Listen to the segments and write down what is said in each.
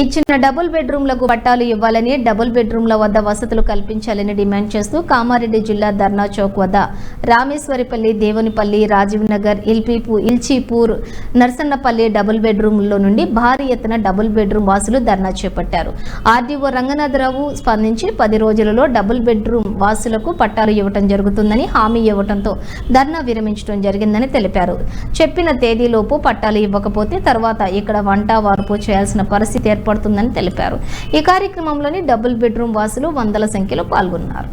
ఇచ్చిన డబుల్ బెడ్రూమ్లకు పట్టాలు ఇవ్వాలని, డబుల్ బెడ్రూమ్ల వద్ద వసతులు కల్పించాలని డిమాండ్ చేస్తూ కామారెడ్డి జిల్లా ధర్నా చౌక్ వద్ద రామేశ్వరిపల్లి, దేవునిపల్లి, రాజీవ్ నగర్, ఇల్చీపూర్, నర్సన్నపల్లి డబుల్ బెడ్రూమ్లో నుండి భారీ ఎత్తున డబుల్ బెడ్రూమ్ వాసులు ధర్నా చేపట్టారు. ఆర్డీఓ రంగనాథరావు స్పందించి 10 రోజులలో డబుల్ బెడ్రూమ్ వాసులకు పట్టాలు ఇవ్వటం జరుగుతుందని హామీ ఇవ్వడంతో ధర్నా విరమించడం జరిగిందని తెలిపారు. చెప్పిన తేదీలోపు పట్టాలు ఇవ్వకపోతే తర్వాత ఇక్కడ వంట వార్పు చేయాల్సిన పరిస్థితి ఏర్పడుతుందని తెలిపారు. ఈ కార్యక్రమంలోని డబుల్ బెడ్రూమ్ వాసులు వందల సంఖ్యలో పాల్గొన్నారు.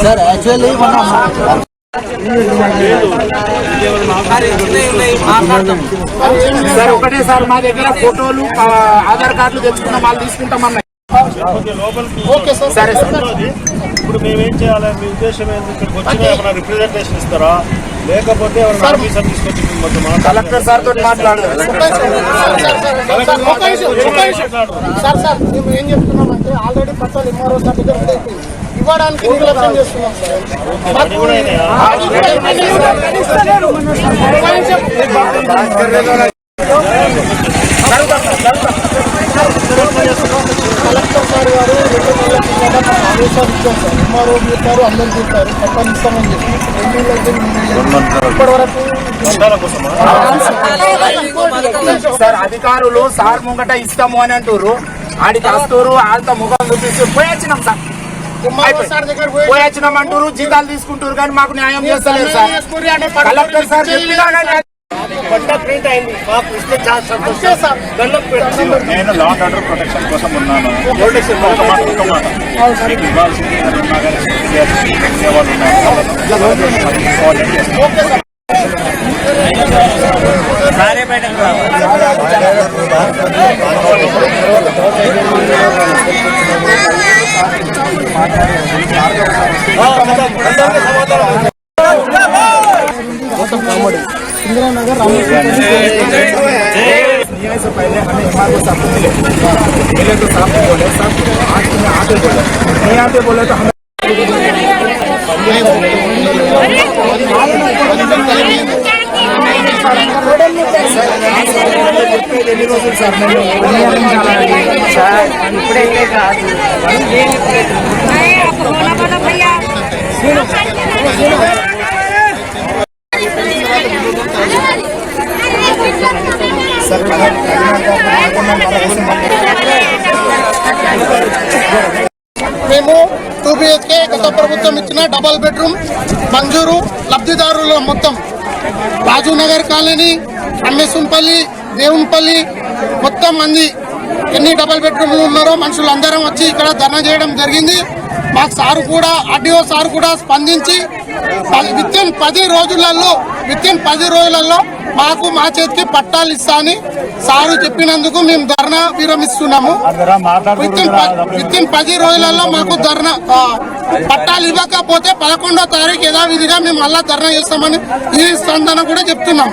సార్ యాక్చువల్లీ సార్ ఒకటే సార్ మా దగ్గర ఫోటోలు, ఆధార్ కార్డులు తెచ్చుకున్న వాళ్ళు తీసుకుంటామన్నా. ఓకే సార్, సరే సార్. ఇప్పుడు మేమేం చేయాలి? మీ ఉద్దేశం ఏంటి? ఇక్కడికి వచ్చిన ఏమైనా రిప్రజెంటేషన్ ఇస్తారా, లేకపోతే ఆఫీసర్ తీసుకొచ్చి కలెక్టర్ సార్ తోటి మాట్లాడారు. సార్ మేము ఏం చెప్తున్నామంటే ఆల్రెడీ పట్టాలు ఎంఆర్ఓ సార్ దగ్గర ఇవ్వడానికి నిర్లక్ష్యం చేస్తున్నాం కలెక్టర్ సార్ గారు 2 నెలల కిందట ఆదేశాలు ఇచ్చారు సార్. ఎంఆర్ఓ చూస్తారు, అందరూ చూస్తారు, పట్టాలు ఇస్తామని చెప్పి 2 నెలల ఇప్పటి వరకు సార్ అధికారులు సార్ ముంగట ఇస్తాము అని అంటారు. ఆడికి వస్తారు, వాళ్ళతో ముఖం చూపిస్తూ పోయొచ్చినాం సార్, పోయొచ్చినాం అంటారు, జీతాలు తీసుకుంటారు, కానీ మాకు న్యాయం చేస్తలేదు సార్. కలెక్టర్ సార్ చెప్పినా ప్రింట్ అయింది, మాకు ఇస్తే నేను లా అండ్ ఆర్డర్ ప్రొటెక్షన్ కోసం ఉన్నాను. इंदिरा नगर न्याय से पहले हमें एमआरओ साहब को मिले, मिले तो साहब बोले साहब आज तुम्हें आते बोले, नहीं आते बोले तो हमें మేము 2 BHK గత ప్రభుత్వం ఇచ్చిన డబల్ బెడ్రూమ్ మంజూరు లబ్ధిదారులు మొత్తం రాజీవ్ నగర్ కాలనీ, అమ్మేసుంపల్లి, దేవునిపల్లి మొత్తం మంది ఎన్ని డబల్ బెడ్రూమ్లు ఉన్నారో మనుషులందరం వచ్చి ఇక్కడ ధర్నా చేయడం జరిగింది. మాకు సారు కూడా, ఆర్డీఓ సార్ కూడా స్పందించి విత్ ఇన్ 10 రోజులలో మాకు మా చేతికి పట్టాలు ఇస్తా అని సారు చెప్పినందుకు మేము ధర్నా విరమిస్తున్నాము. విత్ ఇన్ 10 రోజులలో మాకు ధర్నా పట్టాలు ఇవ్వకపోతే 11వ తారీఖు యథావిధిగా మేము మళ్ళా ధర్నా చేస్తామని ఈ స్పందన కూడా చెప్తున్నాం.